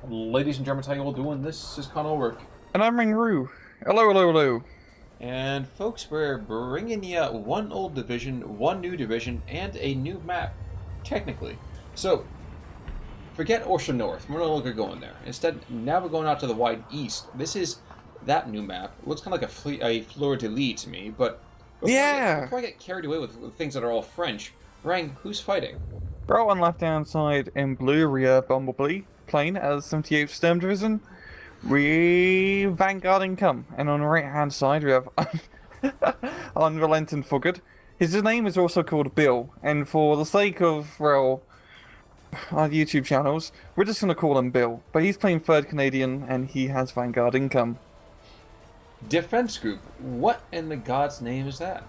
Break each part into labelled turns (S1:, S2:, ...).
S1: Ladies and gentlemen, how you all doing? This is Connor.
S2: And I'm Ringru. Hello, hello, hello.
S1: And folks, we're bringing you one old division, one new division, and a new map, technically. So, forget Orsha North. We're no longer going there. Instead, now we're going out to the wide east. This is that new map. It looks kind of like a fleur-de-lis to me, but before I get carried away with things that are all French, Rang, who's fighting?
S2: Right on left-hand side in blue, we have Bumblebee, playing as 78th Sturm Division. We Vanguard income, and on the right-hand side we have Unrelenting Fugged. His name is also called Bill, and for the sake of, well, our YouTube channels, we're just going to call him Bill. But he's playing 3rd Canadian, and he has Vanguard income.
S1: Defense group. What in the God's name is that?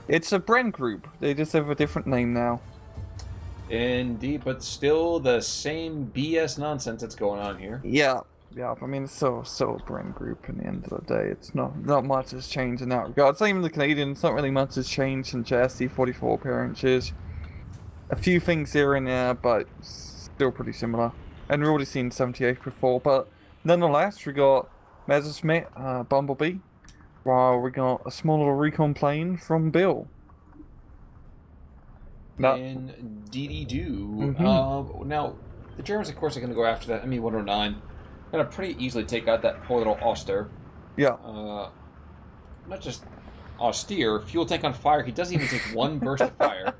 S2: It's a Bren group. They just have a different name now.
S1: Indeed, but still the same BS nonsense that's going on here.
S2: Yeah. I mean, it's so a Bren group in the end of the day. It's not much has changed in that regard. Same with the Canadians, not really much has changed since SC44 appearances. A few things here and there, but still pretty similar. And we've already seen 78 before, but nonetheless, we got Messerschmitt, Bumblebee, while we got a small little recon plane from Bill.
S1: Indeedy do. Now, the Germans, of course, are going to go after that ME-109. Going to pretty easily take out that poor little Oster.
S2: Yeah.
S1: Not just austere. Fuel tank on fire. He doesn't even take one burst of fire.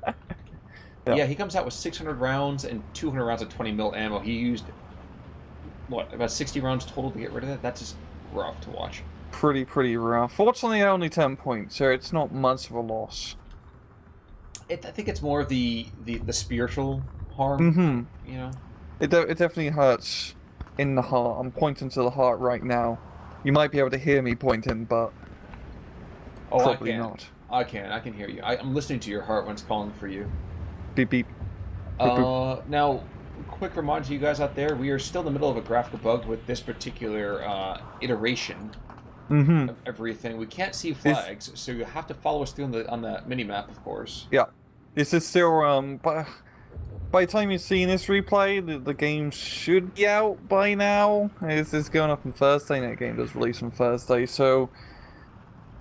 S1: Yeah, he comes out with 600 rounds and 200 rounds of 20 mil ammo. He used, what, about 60 rounds total to get rid of that? That's just rough to watch.
S2: Pretty rough. Fortunately, only 10 points, so it's not much of a loss.
S1: I think it's more of the spiritual harm, you know?
S2: It definitely hurts in the heart. I'm pointing to the heart right now. You might be able to hear me pointing, but probably not.
S1: I can hear you. I'm listening to your heart when it's calling for you.
S2: Beep beep. Boop.
S1: Now, quick reminder to you guys out there, we are still in the middle of a graphical bug with this particular iteration of everything. We can't see flags, so you have to follow us through on the mini-map, of course.
S2: Yeah. This is still, by the time you've seen this replay, the game should be out by now. This is going up on Thursday, and that game does release on Thursday, so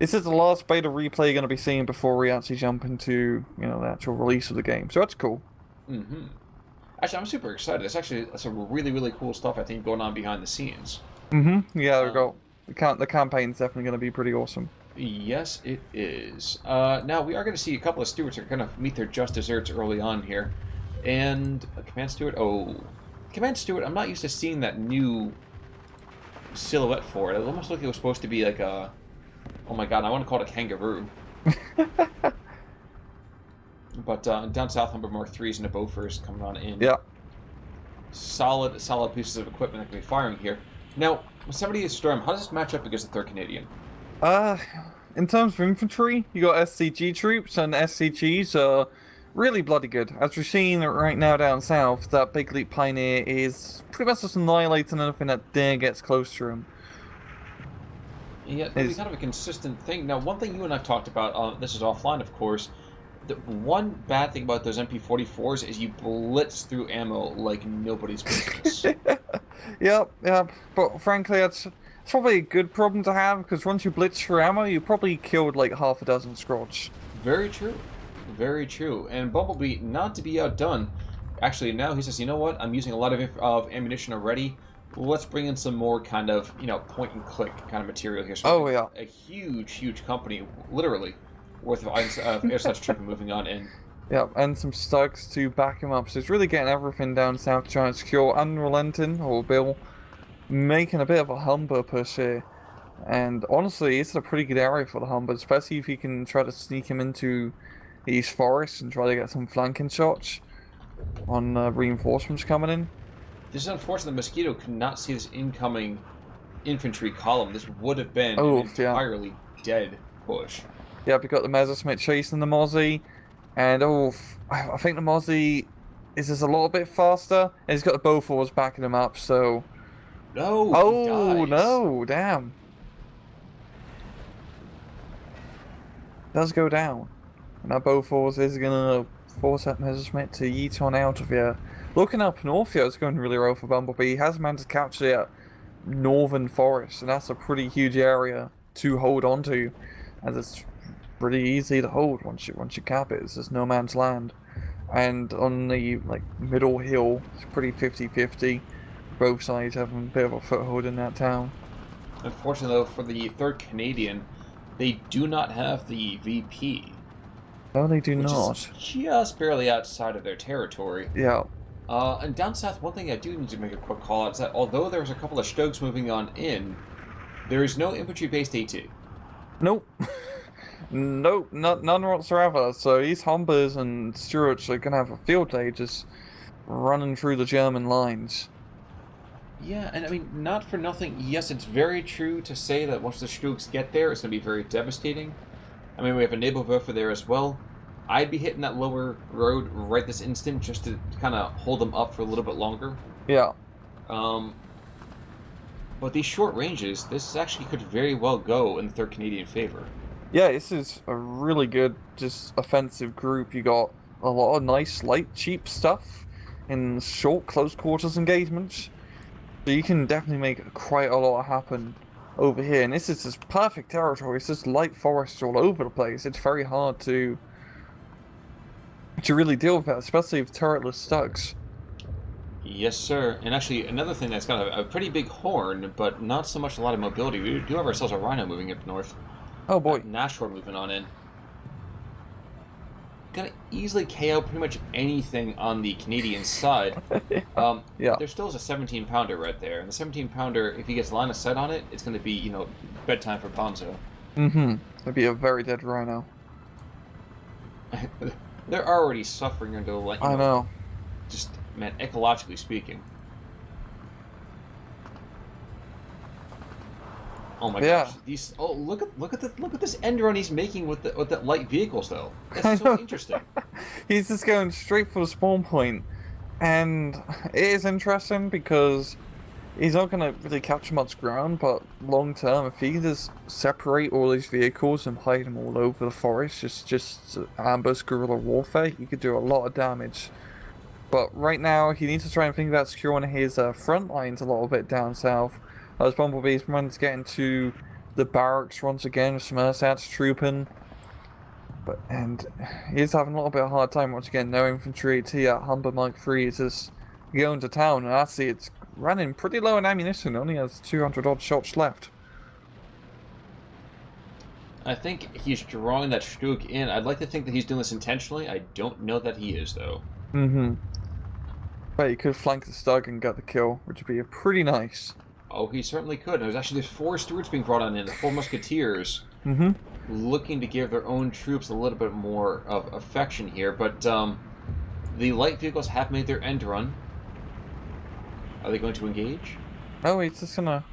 S2: this is the last beta replay you're going to be seeing before we actually jump into, the actual release of the game. So that's cool.
S1: Actually, I'm super excited. It's some really, really cool stuff, I think, going on behind the scenes.
S2: Yeah, there we go. The campaign's definitely going to be pretty awesome.
S1: Yes, it is. Now, we are going to see a couple of stewards that are going to meet their just desserts early on here. And Command Steward, Command Steward, I'm not used to seeing that new silhouette for it. It almost looked like it was supposed to be like a, oh my god, I want to call it a kangaroo. But down south, Humber Mark 3s and a Bofors coming on in.
S2: Yeah.
S1: Solid pieces of equipment that can be firing here. Now, 70th Sturm, how does this match up against the 3rd Canadian?
S2: In terms of infantry, you got SCG troops, and SCGs are really bloody good. As we're seeing right now down south, that Big Leap Pioneer is pretty much just annihilating anything that dare gets close to him.
S1: Yeah, it's kind of a consistent thing. Now, one thing you and I have talked about, this is offline, of course, the one bad thing about those MP44s is you blitz through ammo like nobody's business.
S2: Yep. But frankly, it's probably a good problem to have, because once you blitz through ammo, you probably killed like half a dozen Scroats.
S1: Very true. Very true. And Bumblebee, not to be outdone, actually now he says, you know what, I'm using a lot of ammunition already. Let's bring in some more kind of, point and click kind of material here. So a huge company, literally, worth of air such troop moving on in.
S2: Yeah, and some Stugs to back him up. So it's really getting everything down south to try and secure Unrelenting, or Bill, making a bit of a Humber push here. And honestly, it's a pretty good area for the Humber, especially if you can try to sneak him into East Forest and try to get some flanking shots on reinforcements coming in.
S1: This is unfortunate. The Mosquito could not see this incoming infantry column. This would have been an entirely dead push.
S2: Yeah, we got the Messerschmitt chasing the Mozzie, and I think the Mozzie is just a little bit faster, and he's got the Bofors backing him up, so... No, damn. Does go down. And that Bofors is gonna 4-set measurement to yeet on out of here. Looking up north here, it's going really well for Bumblebee. He has managed to capture the northern forest, and that's a pretty huge area to hold on to, as it's pretty easy to hold once you cap it. It's just no man's land. And on the middle hill, it's pretty 50-50. Both sides having a bit of a foothold in that town.
S1: Unfortunately, though, for the 3rd Canadian, they do not have the VP.
S2: No, they do
S1: which
S2: not.
S1: Is just barely outside of their territory.
S2: Yeah.
S1: And down south, one thing I do need to make a quick call out is that although there's a couple of Stokes moving on in, there is no infantry-based AT.
S2: Nope. Nope, none whatsoever. So East Humbers and Stuarts are gonna have a field day just running through the German lines.
S1: Yeah, and I mean, not for nothing, yes, it's very true to say that once the Stokes get there, it's going to be very devastating. I mean, we have a Nebelwerfer there as well. I'd be hitting that lower road right this instant just to kind of hold them up for a little bit longer.
S2: Yeah.
S1: But these short ranges, this actually could very well go in the 3rd Canadian favor.
S2: Yeah, this is a really good, just offensive group. You got a lot of nice, light, cheap stuff in short, close quarters engagements. So you can definitely make quite a lot happen over here. And this is just perfect territory. It's just light forests all over the place. It's very hard to really deal with that, especially with turretless Stugs.
S1: Yes, sir. And actually, another thing that's got a pretty big horn, but not so much a lot of mobility. We do have ourselves a Rhino moving up north.
S2: Oh boy.
S1: Nashor moving on in. Gonna easily KO pretty much anything on the Canadian side.
S2: Yeah.
S1: There still is a 17-pounder right there. And the 17-pounder, if he gets line of sight on it, it's going to be, bedtime for Bonzo.
S2: Mm-hmm. It'd be a very dead Rhino.
S1: They're already suffering under the
S2: I know.
S1: Just, man, ecologically speaking. Oh my gosh! These look at this end run he's making with the light vehicles though. That's so interesting.
S2: He's just going straight for the spawn point, and it is interesting because he's not going to really capture much ground. But long term, if he can just separate all these vehicles and hide them all over the forest, just ambush guerrilla warfare, he could do a lot of damage. But right now, he needs to try and think about securing his front lines a little bit down south. As Bumblebee's managed to get into the barracks once again with some ersatz trooping. And he's having a little bit of a hard time once again. No infantry AT at Humber Mark III is just going to town. And actually it's running pretty low in ammunition. Only has 200 odd shots left.
S1: I think he's drawing that Stuk in. I'd like to think that he's doing this intentionally. I don't know that he is though.
S2: Mm-hmm. But he could flank the Stug and get the kill, which would be pretty nice.
S1: Oh, he certainly could. There's actually 4 Stuarts being brought on in, the 4 Musketeers, looking to give their own troops a little bit more of affection here. But the light vehicles have made their end run. Are they going to engage?
S2: No, he's just gonna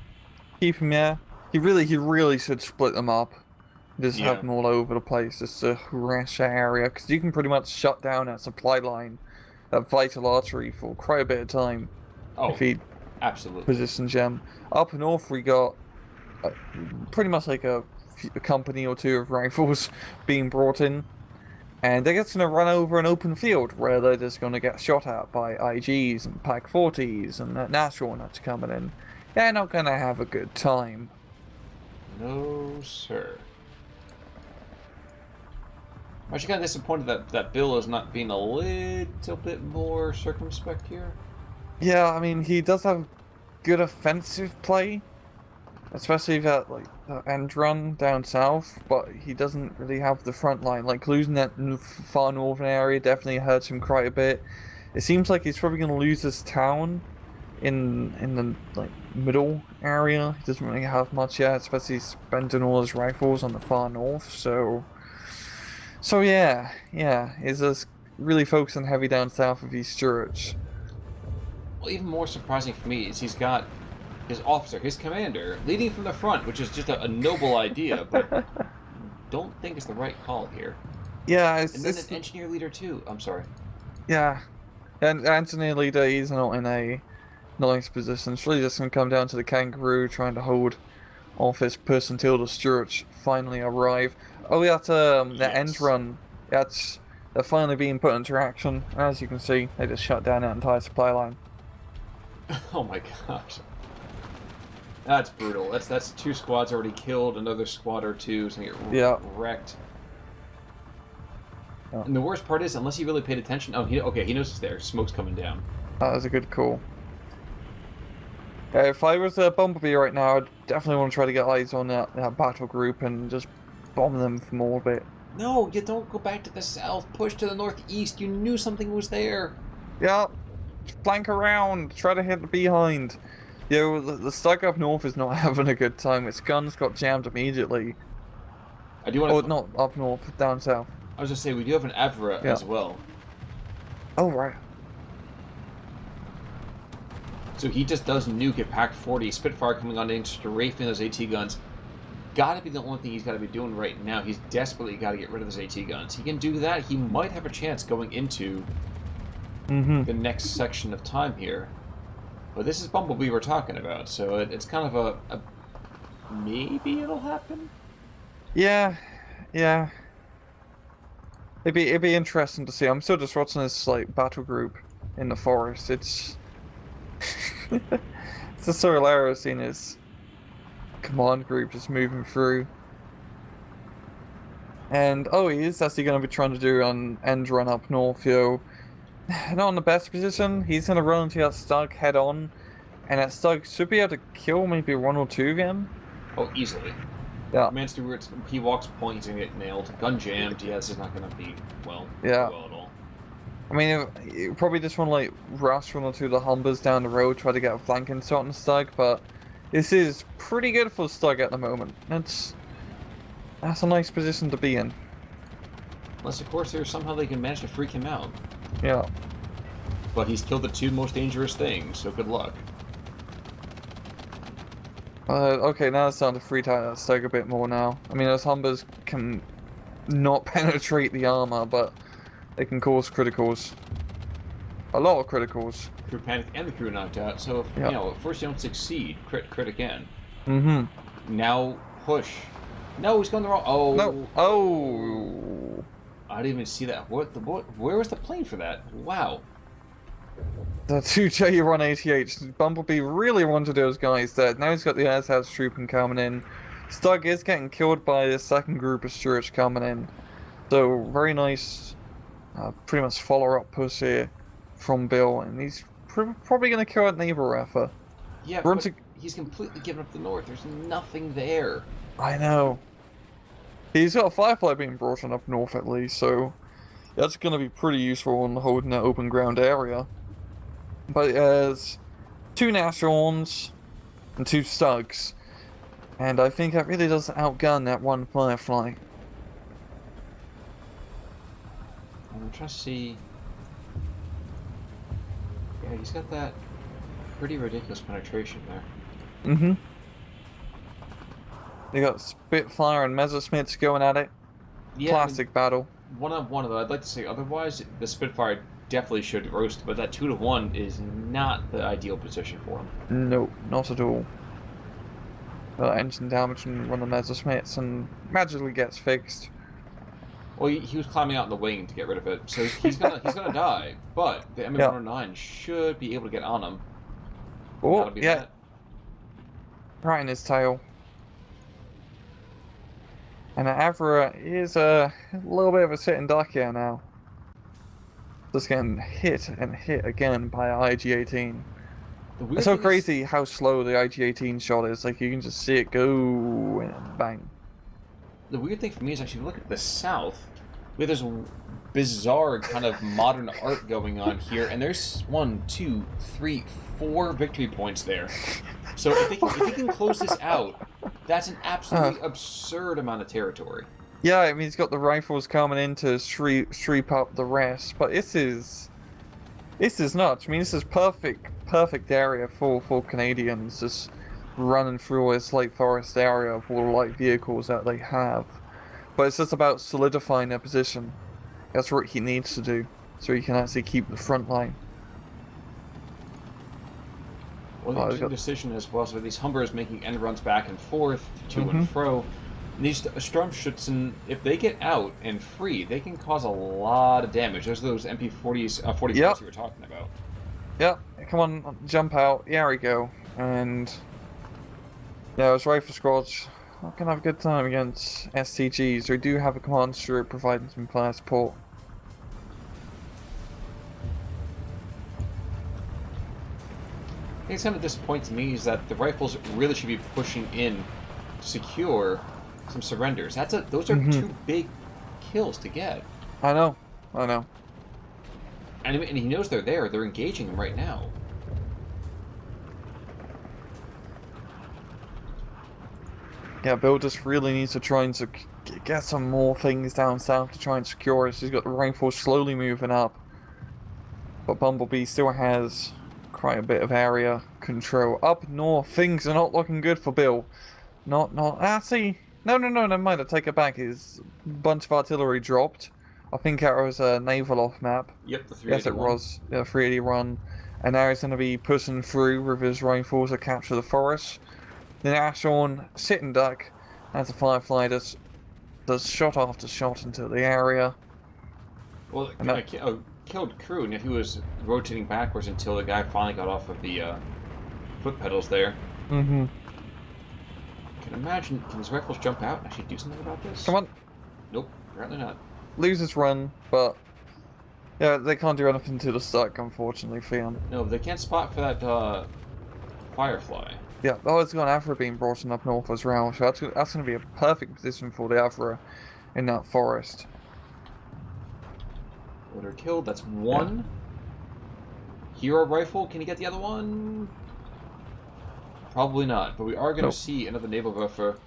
S2: keep him there. He really should split them up. Just have them all over the place, just to harass that area, because you can pretty much shut down that supply line, that vital artery, for quite a bit of time.
S1: Oh,
S2: if he
S1: absolutely.
S2: Position gem. Up north we got pretty much like a company or two of rifles being brought in, and they're just going to run over an open field where they're just going to get shot at by IGs and Pack 40s and that natural that's coming in. They're not going to have a good time.
S1: No, sir. I'm actually kind of disappointed that Bill is not being a little bit more circumspect here.
S2: Yeah, I mean, he does have good offensive play, especially that the end run down south, but he doesn't really have the front line. Like, losing that far northern area definitely hurts him quite a bit. It seems like he's probably going to lose this town in the middle area. He doesn't really have much yet, especially spending all his rifles on the far north. So yeah, he's just really focusing heavy down south of East Stuarts.
S1: Well, even more surprising for me is he's got his officer, his commander, leading from the front, which is just a noble idea, but don't think it's the right call here.
S2: Yeah,
S1: and then an engineer leader too. I'm sorry.
S2: Yeah, and engineer leader, he's not in a nice position. It's really just going to come down to the kangaroo trying to hold off his percentile. The Stuarts finally arrive. Oh, we got the end run. That's They're finally being put into action. As you can see, they just shut down that entire supply line.
S1: Oh my gosh. That's brutal. That's 2 squads already killed, another squad or 2 is going to get wrecked.
S2: Yeah.
S1: And the worst part is, unless he really paid attention... Oh, he knows it's there. Smoke's coming down.
S2: That was a good call. If I was a Bumblebee right now, I'd definitely want to try to get eyes on that battle group and just bomb them from orbit.
S1: No, you don't go back to the south. Push to the northeast. You knew something was there.
S2: Yeah. Flank around. Try to hit the behind. Yo, the Stug up north is not having a good time. Its guns got jammed immediately.
S1: I do want to...
S2: Oh, not up north, down south.
S1: I was going to say, we do have an Avra as well.
S2: Oh, right.
S1: So he just does nuke at Pack 40. Spitfire coming on in, strafing those AT guns. Gotta be the only thing he's got to be doing right now. He's desperately got to get rid of those AT guns. He can do that. He might have a chance going into the next section of time here. But this is Bumblebee we're talking about, so it's kind of a maybe it'll happen?
S2: Yeah. It'd be interesting to see. I'm still just watching this like battle group in the forest. It's it's just so hilarious seeing his command group just moving through. And oh, he is actually going to be trying to do an end run up north, yo. Not in the best position. He's going to run into that Stug head on, and that Stug should be able to kill maybe 1 or 2 of them.
S1: Oh, easily.
S2: Yeah.
S1: Man, Stewart, he walks point, he's going to get nailed. Gun jammed, yeah, this is not going to be well at all.
S2: I mean, you probably just want to like rush 1 or 2 of the Humbers down the road, try to get a flanking shot on the Stug, but this is pretty good for Stug at the moment. That's a nice position to be in.
S1: Unless, of course, somehow they can manage to freak him out.
S2: Yeah.
S1: But he's killed the 2 most dangerous things, so good luck.
S2: Okay, now it's time to free tight that Stug a bit more now. I mean, those Humbers can not penetrate the armor, but they can cause criticals. A lot of criticals.
S1: Crew panic and the crew knocked out, so if, you know, at first you don't succeed, crit again. Now push. No, he's going the wrong... Oh.
S2: No. Oh.
S1: I didn't even see that. Where was the plane for that? Wow.
S2: The 2J188. Bumblebee really wanted those guys dead. Now he's got the air house trooping coming in. Stug is getting killed by the second group of Stuarts coming in. So, very nice, pretty much follow-up push here from Bill. And he's probably going to kill that neighbor Raffer.
S1: Yeah, but he's completely given up the north. There's nothing there.
S2: I know. He's got a Firefly being brought in up north at least, so that's going to be pretty useful in holding that open ground area. But there's 2 Nashorns and 2 Stugs, and I think that really does outgun that 1 Firefly.
S1: I'm trying to see... Yeah, he's got that pretty ridiculous penetration there.
S2: They got Spitfire and Messerschmitts going at it. Yeah, classic battle.
S1: 1-on-1, though, I'd like to say otherwise. The Spitfire definitely should roast, but that 2-to-1 is not the ideal position for him.
S2: Nope, not at all. Engine damage from one of the Messerschmitts and magically gets fixed.
S1: Well, he was climbing out in the wing to get rid of it, so he's gonna die. But the M109 should be able to get on him.
S2: Oh, yeah. That. Right in his tail. And Avra is a little bit of a sitting duck here now. Just getting hit and hit again by an IG-18. It's so crazy how slow the IG-18 shot is. Like, you can just see it go and bang.
S1: The weird thing for me is actually, look at the south. We have this bizarre kind of modern art going on here, and there's 1, 2, 3, 4 victory points there. So if they can close this out, that's an absolutely absurd amount of territory.
S2: Yeah, I mean, he's got the rifles coming in to sweep up the rest, but this is nuts. I mean, this is perfect area for Canadians, just running through this light forest area of all the light vehicles that they have. But it's just about solidifying their position. That's what he needs to do, so he can actually keep the front line.
S1: Well, the decision as well, so these Humbers making end runs back and forth, to and fro. These Sturmschützen, if they get out and free, they can cause a lot of damage. Those are those MP40s, 44s
S2: Yep.
S1: you were talking about.
S2: Yep, come on, jump out. Yeah, we go. And yeah, those rifle squads not gonna have a good time against STGs. We do have a command stroke providing some fire support.
S1: I think it's kind of disappointing me is that the rifles really should be pushing in to secure some surrenders. Those are two big kills to get.
S2: I know.
S1: And he knows they're there. They're engaging him right now.
S2: Yeah, Bill just really needs to try and get some more things down south to try and secure us. He's got the rifles slowly moving up. But Bumblebee still has quite a bit of area control. Up north, things are not looking good for Bill. See. No, never mind, I take it back. His bunch of artillery dropped. I think it was a naval off map.
S1: Yep, the 381.
S2: Yes, it was. Yeah, 381. And now he's going to be pushing through with his rifles to capture the forest. Then Ashorn, sitting duck, as a Firefly does shot after shot into the area.
S1: Well, killed crew, and he was rotating backwards until the guy finally got off of the foot pedals there.
S2: Mm-hmm.
S1: Can imagine, can his rifles jump out and actually do something about this?
S2: Come on.
S1: Nope, apparently not.
S2: Loses run, but yeah, they can't do anything to the stuck, unfortunately, for him.
S1: No, they can't spot for that Firefly.
S2: Yeah, it's got an Avra being brought in up north as well, so that's going to be a perfect position for the Avra in that forest.
S1: Order killed, that's one. Yeah. Hero rifle, can you get the other one? Probably not, but we are going to see another naval buffer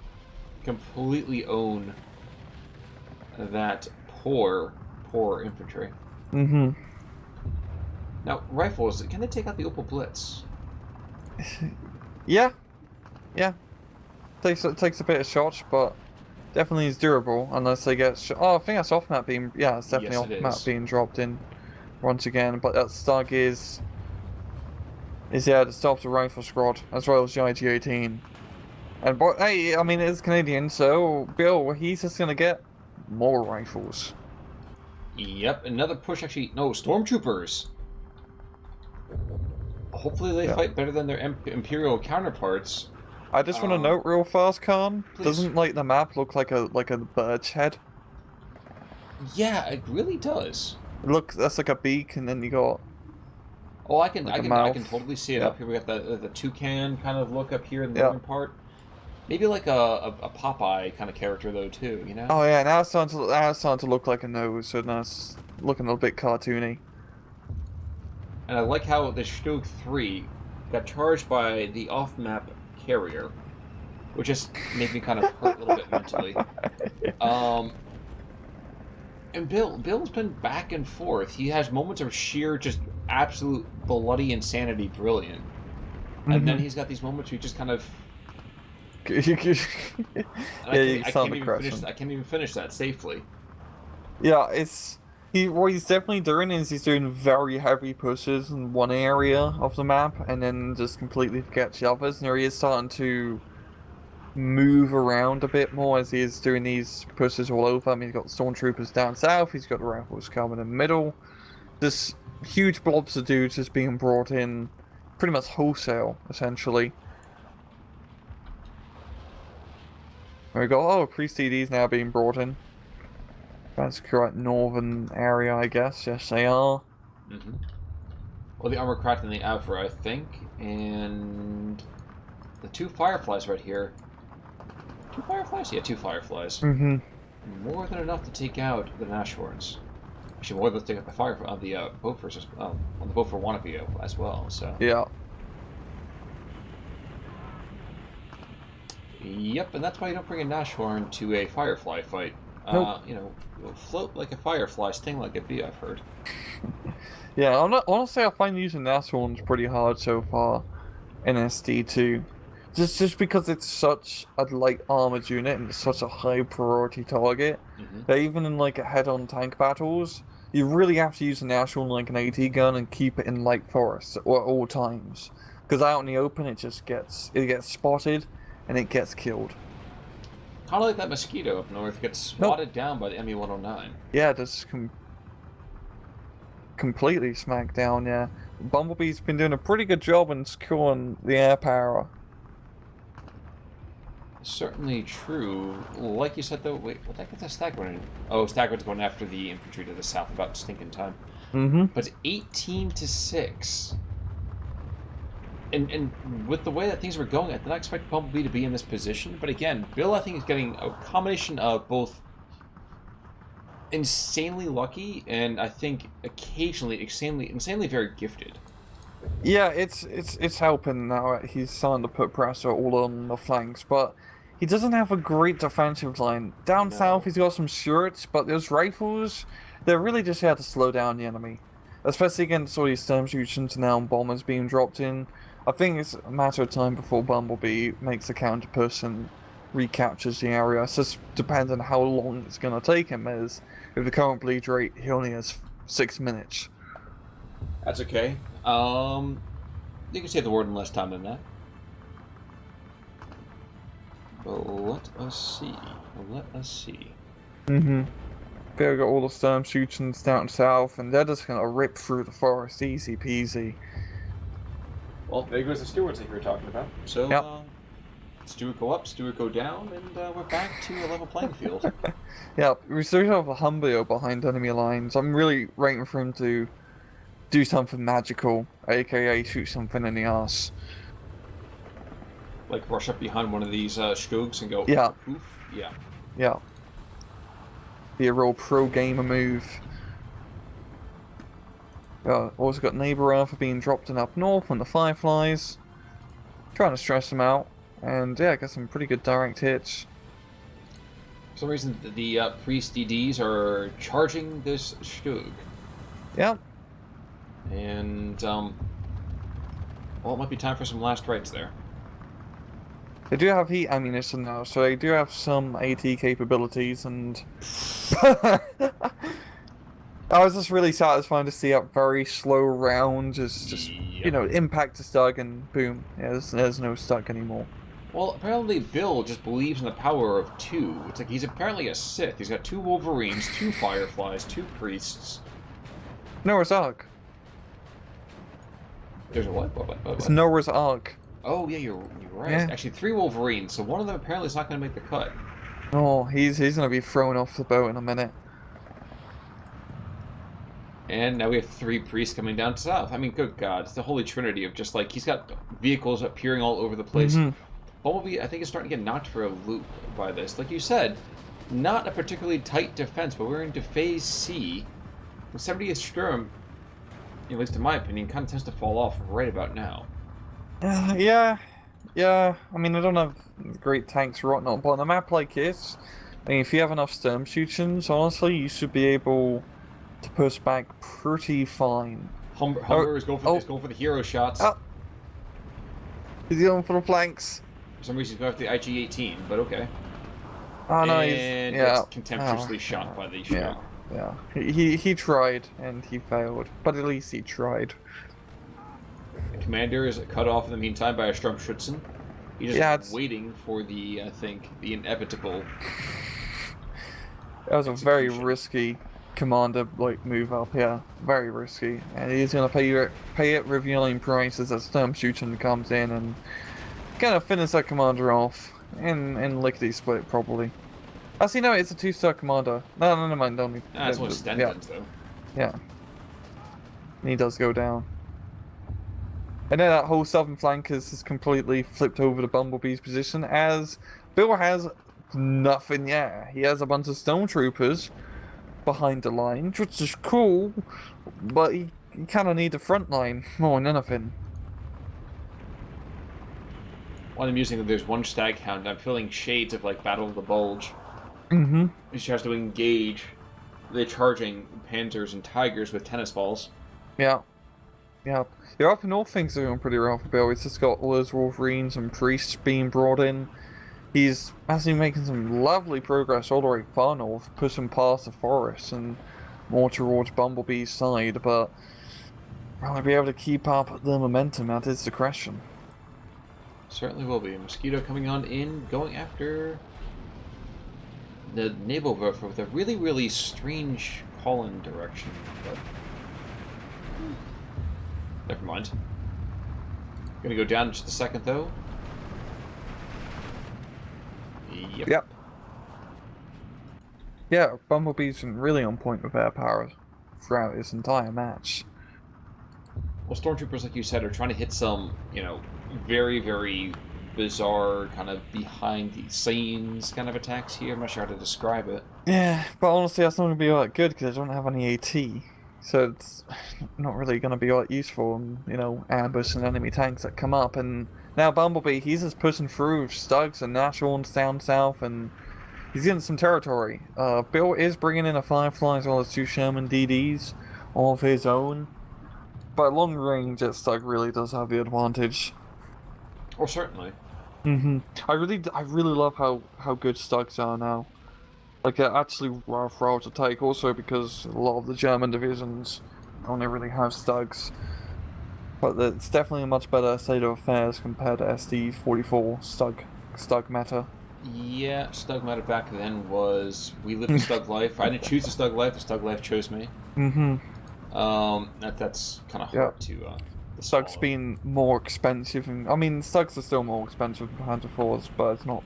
S1: completely own that poor infantry.
S2: Mm-hmm.
S1: Now, rifles, can they take out the Opal Blitz?
S2: Yeah. Takes a bit of shots, but definitely is durable unless they get I think that's off map being it's definitely off map being dropped in once again. But that Stug is to stop the rifle squad as well as the IG-18. And but hey, I mean it's Canadian, so Bill he's just gonna get more rifles.
S1: Yep, another push actually. No, stormtroopers. Hopefully they fight better than their Imperial counterparts.
S2: I just want to note real fast, Khan.
S1: Please.
S2: Doesn't the map look like a bird's head?
S1: Yeah, it really does.
S2: Look, that's like a beak, and then you got.
S1: Oh, I can totally see it
S2: Yep.
S1: up here. We got the toucan kind of look up here in the northern part. Maybe like a Popeye kind of character though too, you know?
S2: Oh yeah, now it's starting to look like a nose, so now it's looking a little bit cartoony.
S1: And I like how the Stug 3 got charged by the off-map carrier, which just made me kind of hurt a little bit mentally. And Bill's been back and forth. He has moments of sheer, just absolute bloody insanity, brilliant. And then he's got these moments where he just kind of... I can't even finish that safely.
S2: Yeah, what he's definitely doing is he's doing very heavy pushes in one area of the map and then just completely forgets the others. And he is starting to move around a bit more as he is doing these pushes all over. I mean, he's got stormtroopers down south, he's got the rifles coming in the middle. This huge blobs of dudes just being brought in pretty much wholesale, essentially. There we go. Oh, pre-CDs now being brought in. That's correct. Northern area, I guess. Yes, they are.
S1: Mm-hmm. Well, the armor cracked in the Avra, I think, and the two Fireflies right here. Two Fireflies? Yeah, two Fireflies.
S2: Mm-hmm.
S1: More than enough to take out the Nashorns. Actually, more than to take out the Firefly on the Bofors as well. On the Bofor wannabe as well. So.
S2: Yeah.
S1: Yep, and that's why you don't bring a Nashorn to a Firefly fight.
S2: Nope.
S1: You'll float like a Firefly, sting like a bee, I've heard.
S2: Yeah, honestly, I find using Nashorns pretty hard so far in SD2. Just because it's such a light armored unit and it's such a high priority target, that even in like head-on tank battles, you really have to use a Nashorn like an AT gun and keep it in light forest at all times. Because out in the open, it gets spotted and it gets killed.
S1: kind of like that mosquito up north gets swatted down by the ME-109.
S2: Yeah, just completely smacked down, yeah. Bumblebee's been doing a pretty good job in securing the air power.
S1: Certainly true. Like you said, though, wait, what the heck is that Stagwood? Oh, Stagwood's going after the infantry to the south, about stinking time.
S2: Mm-hmm.
S1: But 18-6. And with the way that things were going, I did not expect Bumblebee to be in this position. But again, Bill, I think, is getting a combination of both insanely lucky and I think occasionally insanely very gifted.
S2: Yeah, it's helping now. He's starting to put pressure all on the flanks, but he doesn't have a great defensive line. Down south, he's got some shirts, but those rifles, they're really just here to slow down the enemy. Especially against all these Sturm shoots now and bombers being dropped in. I think it's a matter of time before Bumblebee makes a counter push and recaptures the area. It just depends on how long it's going to take him, as with the current bleed rate, he only has 6 minutes.
S1: That's okay. You can say the word in less time than that. But let us see.
S2: Mm-hmm. They've got all the Sturm shoots down south, and they're just gonna rip through the forest, easy peasy.
S1: Well, there goes the stewards that you were talking about. So,
S2: yep.
S1: Stewart go up, Stewart go down, and we're back to a level playing field.
S2: Yeah, we still have a Humbio behind enemy lines. I'm really waiting for him to do something magical, aka shoot something in the ass.
S1: Like rush up behind one of these Skogs and go,
S2: yeah.
S1: Poof? Yeah.
S2: Yeah. Be a real pro gamer move. Also got Neighbor Alpha being dropped in up north on the Fireflies. Trying to stress them out. And yeah, got some pretty good direct hits.
S1: For some reason, the Priest DDs are charging this Skog.
S2: Yep.
S1: And, well, it might be time for some last rites there.
S2: They do have heat ammunition now, so they do have some AT capabilities, and I was just really satisfying to see a very slow round, just
S1: yep.
S2: You know, impact to Stug, and boom, yeah, there's no Stug anymore.
S1: Well, apparently Bill just believes in the power of 2. It's like he's apparently a Sith. He's got 2 Wolverines, 2 Fireflies, 2 Priests.
S2: Noah's Ark.
S1: There's a what?
S2: It's Noah's Ark.
S1: Oh, yeah, you're right.
S2: Yeah.
S1: Actually, 3 Wolverines, so one of them apparently is not going to make the cut.
S2: Oh, he's going to be thrown off the boat in a minute.
S1: And now we have 3 priests coming down south. I mean, good God, it's the holy trinity of just, like, he's got vehicles appearing all over the place.
S2: Mm-hmm.
S1: Bumblebee, I think, is starting to get knocked for a loop by this. Like you said, not a particularly tight defense, but we're into Phase C. The 70th Sturm, at least in my opinion, kind of tends to fall off right about now.
S2: Yeah. I mean, I don't have great tanks or whatnot, but on a map like this, I mean, if you have enough Sturm shootings, honestly, you should be able to push back pretty fine.
S1: Humber is going for the hero shots.
S2: Oh. He's going for the flanks.
S1: For some reason, he's going for the IG-18, but okay.
S2: Oh no,
S1: and it's contemptuously shot by the Sturm.
S2: Yeah. He tried and he failed, but at least he tried.
S1: The commander is cut off in the meantime by a Sturmschützen. He's just waiting for the, I think, the inevitable.
S2: That was a very risky commander move up here. Very risky, and he's gonna pay it revealing prices as Sturmschützen comes in and gonna finish that commander off in lickety split probably. Actually, no, it's a 2-star commander. No, never mind. Don't.
S1: That's one of Stenton's though.
S2: Yeah. And he does go down. And then that whole southern flank is completely flipped over to Bumblebee's position, as Bill has nothing yet. He has a bunch of stormtroopers behind the line, which is cool, but he kind of needs a front line more than anything.
S1: While I'm using that there's one Staghound, I'm feeling shades of like Battle of the Bulge.
S2: Mm-hmm.
S1: He tries to engage the charging Panzers and Tigers with tennis balls.
S2: Yeah. Yeah, up north things are going pretty well for Bill. He's just got all those Wolverines and Priests being brought in. He's actually making some lovely progress all the way far north, pushing past the forest and more towards Bumblebee's side, but will he be able to keep up the momentum? That is the question.
S1: Certainly will be. Mosquito coming on in, going after the naval warfare with a really, really strange call-in direction. But never mind. Gonna go down in just a second, though. Yep.
S2: Yeah, Bumblebee's been really on point with air power throughout this entire match.
S1: Well, stormtroopers, like you said, are trying to hit some, very, very bizarre kind of behind the scenes kind of attacks here. I'm not sure how to describe it.
S2: Yeah, but honestly, that's not going to be all that good because I don't have any AT. So it's not really going to be all that useful in, ambushing enemy tanks that come up. And now Bumblebee, he's just pushing through with Stugs and Nashorns down south, and he's getting some territory. Bill is bringing in a Firefly as well as 2 Sherman DDs, all of his own. But long range, Stug really does have the advantage.
S1: Oh, certainly.
S2: I really love how good Stugs are now. Like, they're actually rough to take, also because a lot of the German divisions only really have Stugs. But it's definitely a much better state of affairs compared to SD-44 Stug meta.
S1: Yeah, Stug meta back then was, we lived a Stug life. I didn't choose the Stug life, the Stug life chose me. That's kind of hard to
S2: Stug's been more expensive, and I mean, Stugs are still more expensive than Hunter Force, but it's not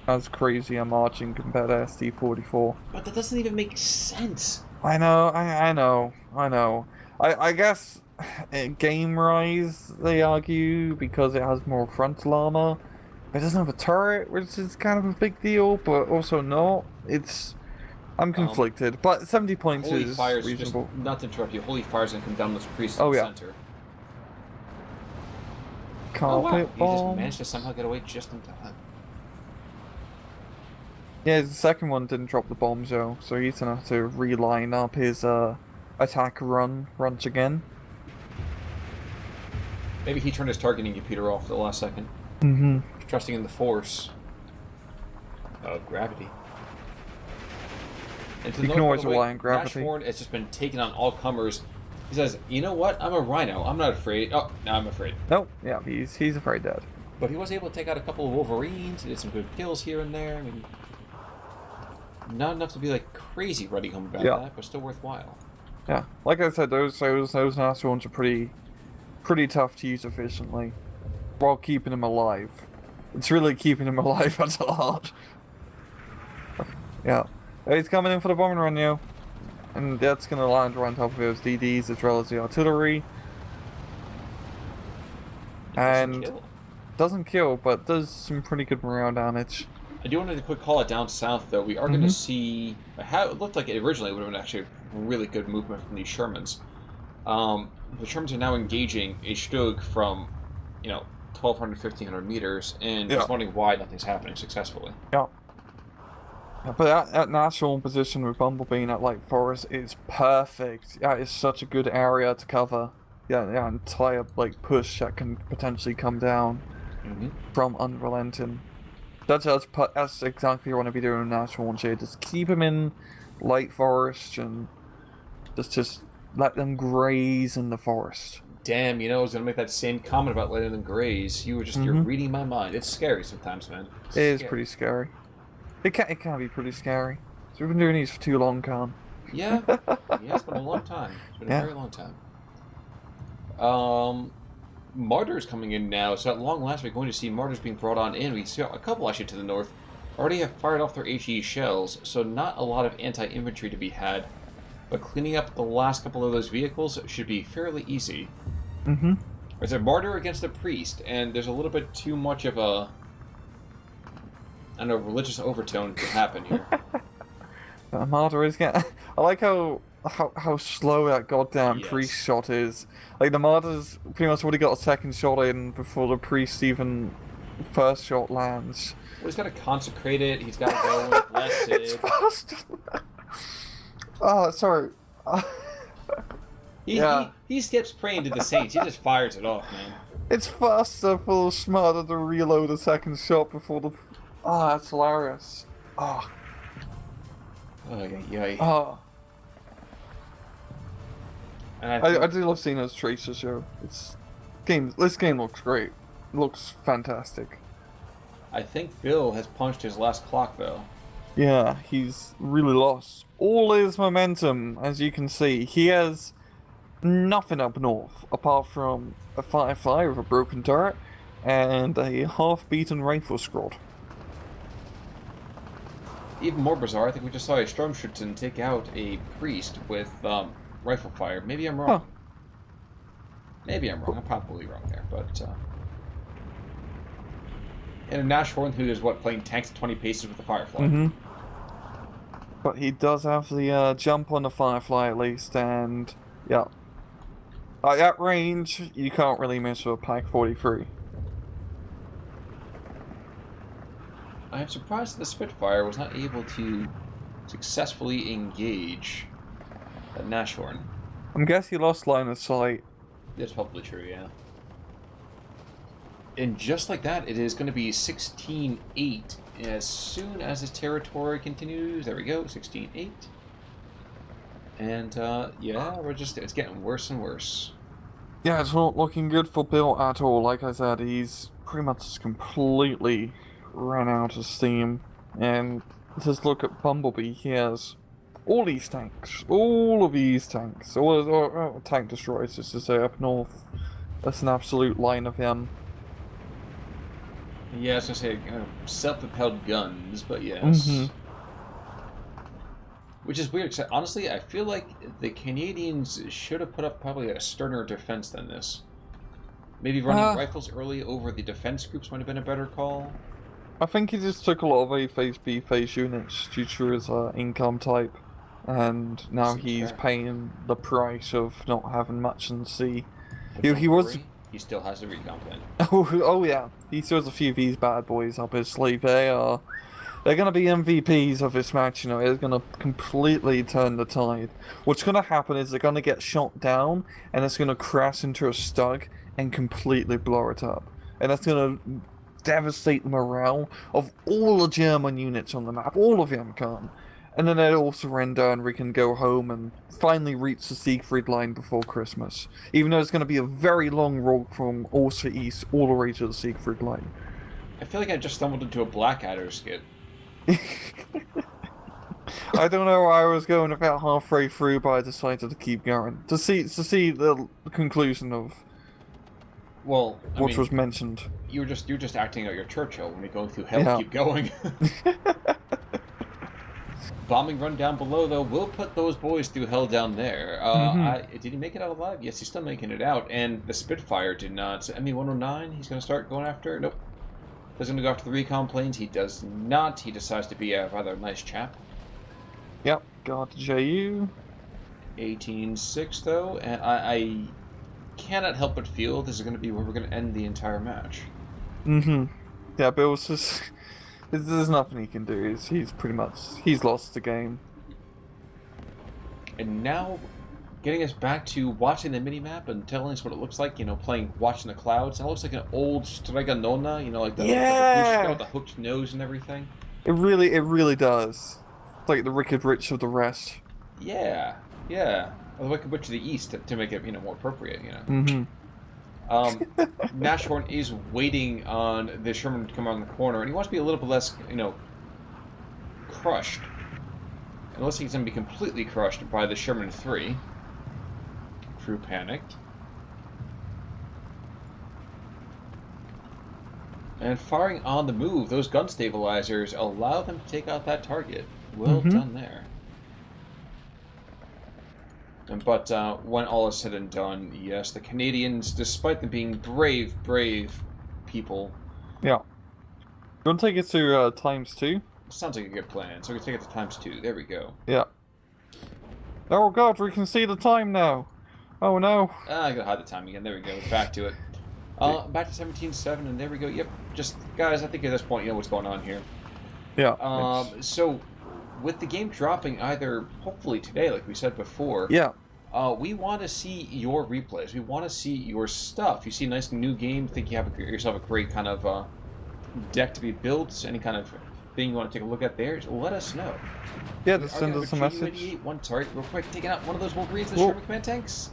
S2: as crazy a margin compared to SD-44.
S1: But that doesn't even make sense.
S2: I know. I guess game-wise, they argue, because it has more frontal armor, but it doesn't have a turret, which is kind of a big deal, but also not. I'm conflicted, but 70 points
S1: Holy
S2: is
S1: Fire's
S2: reasonable.
S1: Just, not to interrupt you, Holy Fire's gonna come down this priest in the center.
S2: Carpet
S1: He
S2: bomb.
S1: just managed to somehow get away just in time.
S2: Yeah, the second one didn't drop the bombs though, so he's gonna have to reline up his attack runs again.
S1: Maybe he turned his targeting computer off at the last second. Trusting in the force of gravity. And to
S2: You can always rely on gravity.
S1: Nashorn has just been taking on all comers. He says, "You know what? I'm a rhino. I'm not afraid." Oh, now I'm afraid.
S2: Nope. Yeah, he's afraid dead.
S1: But he was able to take out a couple of Wolverines. He did some good kills here and there. I mean, not enough to be like crazy running home about that, but still worthwhile.
S2: Yeah, like I said, those Nashorns are pretty tough to use efficiently, while keeping him alive. It's really keeping him alive that's hard. Yeah. He's coming in for the bombing run now. And that's going to land right on top of those DDs as well as the artillery. Doesn't kill, but does some pretty good morale damage.
S1: I do want to quick call it down south, though. We are going to see how it looked like it originally would have been actually really good movement from these Shermans. The Shermans are now engaging a Stug from, 1,200, 1,500 meters, and just wondering why nothing's happening successfully.
S2: Yeah. But that national position with Bumblebee in that Light Forest is perfect. Yeah, it's such a good area to cover. Yeah, the entire push that can potentially come down from Unrelenting. That's exactly what I want to be doing in National One Shade. Just keep him in Light Forest and just let them graze in the forest.
S1: Damn, I was going to make that same comment about letting them graze. You're reading my mind. It's scary sometimes, man.
S2: It is pretty scary. It can be pretty scary. So we've been doing these for too long, Khan.
S1: Yeah, it's been a long time. It's been a very long time. Martyr's coming in now, so at long last we're going to see Martyrs being brought on in. We see a couple actually to the north already have fired off their HE shells, so not a lot of anti-infantry to be had. But cleaning up the last couple of those vehicles should be fairly easy. There's a Martyr against a Priest, and there's a little bit too much of a religious overtone to happen here.
S2: Martyr is getting... I like how slow that goddamn priest shot is. Like, the Martyr's pretty much already got a second shot in before the priest even first shot lands.
S1: Well, he's got to consecrate it, he's got to go with blessed.
S2: It's fast! Oh, sorry.
S1: He skips praying to the saints, he just fires it off, man.
S2: It's faster for the smarter to reload a second shot before the... Oh, that's hilarious. Oh. Oh. And I do love seeing those traces, yo. This game looks great. It looks fantastic.
S1: I think Bill has punched his last clock, though.
S2: Yeah, he's really lost all his momentum, as you can see. He has nothing up north apart from a Firefly with a broken turret and a half-beaten rifle squad.
S1: Even more bizarre, I think we just saw a Sturmschützen take out a priest with rifle fire. Maybe I'm wrong.
S2: Huh.
S1: Maybe I'm wrong. I'm probably wrong there, but... And a Nashorn who is, what, playing tanks at 20 paces with the Firefly.
S2: Mm-hmm. But he does have the jump on the Firefly at least, and... yeah. At that range, you can't really miss with a Pack 43.
S1: I am surprised that the Spitfire was not able to successfully engage a Nashorn.
S2: I'm guessing he lost line of sight.
S1: That's probably true, yeah. And just like that, it is going to be 16-8 as soon as his territory continues. There we go, 16-8. And, yeah, it's getting worse and worse.
S2: Yeah, it's not looking good for Bill at all. Like I said, he's pretty much just completely ran out of steam. And just look at Bumblebee. He has all these tanks. All of these tanks. Or tank destroyers, just to say, up north. That's an absolute line of him.
S1: Yeah, I was going to say, self-propelled guns, but yes.
S2: Mm-hmm.
S1: Which is weird, because honestly, I feel like the Canadians should have put up probably a sterner defense than this. Maybe running rifles early over the defense groups might have been a better call.
S2: I think he just took a lot of A phase, B phase units due to his income type. And now he's paying the price of not having much in C.
S1: He still has the recon plan.
S2: Oh yeah, he still has a few of these bad boys up his sleeve. They're gonna be MVPs of this match, you know. It's gonna completely turn the tide. What's gonna happen is they're gonna get shot down, and it's gonna crash into a stug and completely blow it up, and that's gonna devastate the morale of all the German units on the map. All of them come, and then they'll all surrender, and we can go home and finally reach the Siegfried line before Christmas. Even though it's gonna be a very long road from Orsha East all the way to the Siegfried line.
S1: I feel like I just stumbled into a Blackadder skit.
S2: I don't know where I was going about halfway through, but I decided to keep going to see the conclusion of what was mentioned.
S1: You're just acting out your Churchill when you're going through hell. Yeah. Keep going. Bombing run down below though will put those boys through hell down there. Did he make it out alive? Yes, he's still making it out, and the Spitfire did not. So ME-109, he's going to start going after. Nope. He's going to go after the recon planes. He does not. He decides to be a rather nice chap.
S2: Yep, got JU.
S1: 18-6 though, and I cannot help but feel this is going to be where we're going to end the entire match.
S2: Mm-hmm. Yeah, Bill's just... There's nothing he can do. He's lost the game.
S1: And now, getting us back to watching the mini-map and telling us what it looks like, watching the clouds. It looks like an old Streganona, like the with the hooked nose and everything.
S2: It really does. It's like the Wicked Witch of the West.
S1: Yeah. Or the Wicked Witch of the East, to make it, more appropriate,
S2: Mm-hmm.
S1: Nashorn is waiting on the Sherman to come around the corner, and he wants to be a little bit less, crushed. Unless he's going to be completely crushed by the Sherman 3. Crew panicked. And firing on the move, those gun stabilizers allow them to take out that target. Well done there. But when all is said and done, yes, the Canadians, despite them being brave people...
S2: Yeah. You want to take it to ×2?
S1: Sounds like a good plan. So we can take it to ×2. There we go.
S2: Yeah. Oh god, we can see the time now. Oh no.
S1: I gotta hide the time again. There we go. Back to it. Back to 17-7, and there we go. Yep. Just, guys, I think at this point you know what's going on here.
S2: Yeah.
S1: So... with the game dropping either, hopefully today, like we said before, we want to see your replays. We want to see your stuff. You see a nice new game, think you have yourself a great kind of deck to be built, any kind of thing you want to take a look at there, let us know.
S2: Yeah, just send us a message.
S1: Sorry, real quick, taking out one of those Wolverines, the Sherman Command tanks.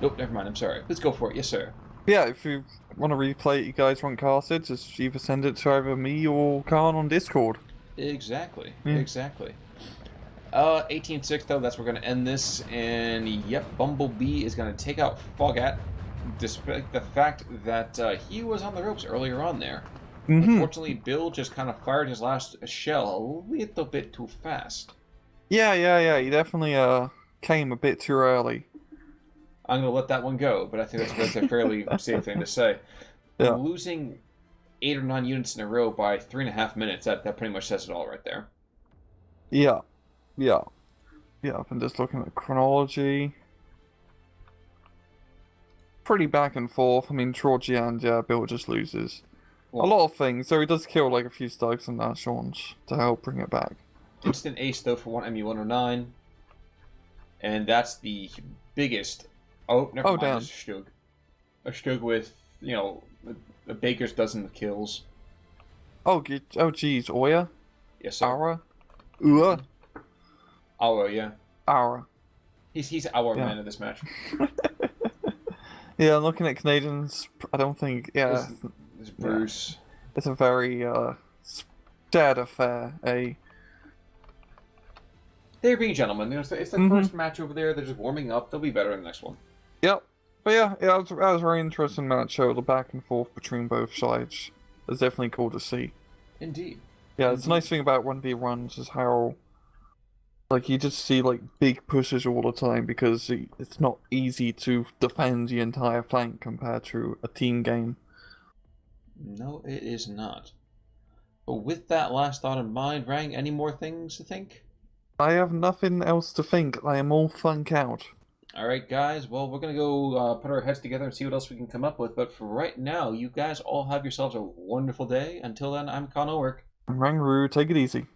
S1: Nope, never mind, I'm sorry. Let's go for it. Yes, sir.
S2: Yeah, if you want to replay it, you guys want casted, just either send it to either me or Khan on Discord.
S1: Exactly.
S2: Yeah.
S1: Exactly. 18-6 though, that's where we're going to end this, and yep, Bumblebee is going to take out Fogat, despite the fact that he was on the ropes earlier on there. Unfortunately, Bill just kind of fired his last shell a little bit too fast.
S2: Yeah, he definitely came a bit too early.
S1: I'm going to let that one go, but I think that's a fairly safe thing to say.
S2: Yeah.
S1: Losing 8 or 9 units in a row by 3.5 minutes, that pretty much says it all right there.
S2: Yeah. I've been just looking at chronology. Pretty back and forth. I mean, towards the end, yeah, Bill just loses.
S1: Well,
S2: a lot of things, so he does kill like a few Stugs and Shawns to help bring it back.
S1: Instant ace though for one MU-109. And that's the biggest. Oh, never mind.
S2: Damn.
S1: It's a Stug. A Stug with, you know, a baker's dozen of kills.
S2: Geez, Oya?
S1: Yes, sir.
S2: Aura? Ua?
S1: Aura, yeah.
S2: Aura.
S1: He's our man of this match.
S2: Yeah, looking at Canadians, I don't think,
S1: It's Bruce.
S2: Yeah. It's a very, sad affair,
S1: They're being gentlemen. You know, it's the first match over there. They're just warming up. They'll be better in the next one.
S2: Yep. But yeah, that was a very interesting match. The back and forth between both sides. It's definitely cool to see.
S1: Indeed.
S2: Yeah, it's a nice thing about 1v1s is how, like, you just see, like, big pushes all the time because it's not easy to defend the entire flank compared to a team game.
S1: No, it is not. But with that last thought in mind, Rang, any more things to think?
S2: I have nothing else to think. I am all funk out.
S1: Alright, guys. Well, we're going to go put our heads together and see what else we can come up with. But for right now, you guys all have yourselves a wonderful day. Until then, I'm Con O'Work.
S2: Rangaroo, take it easy.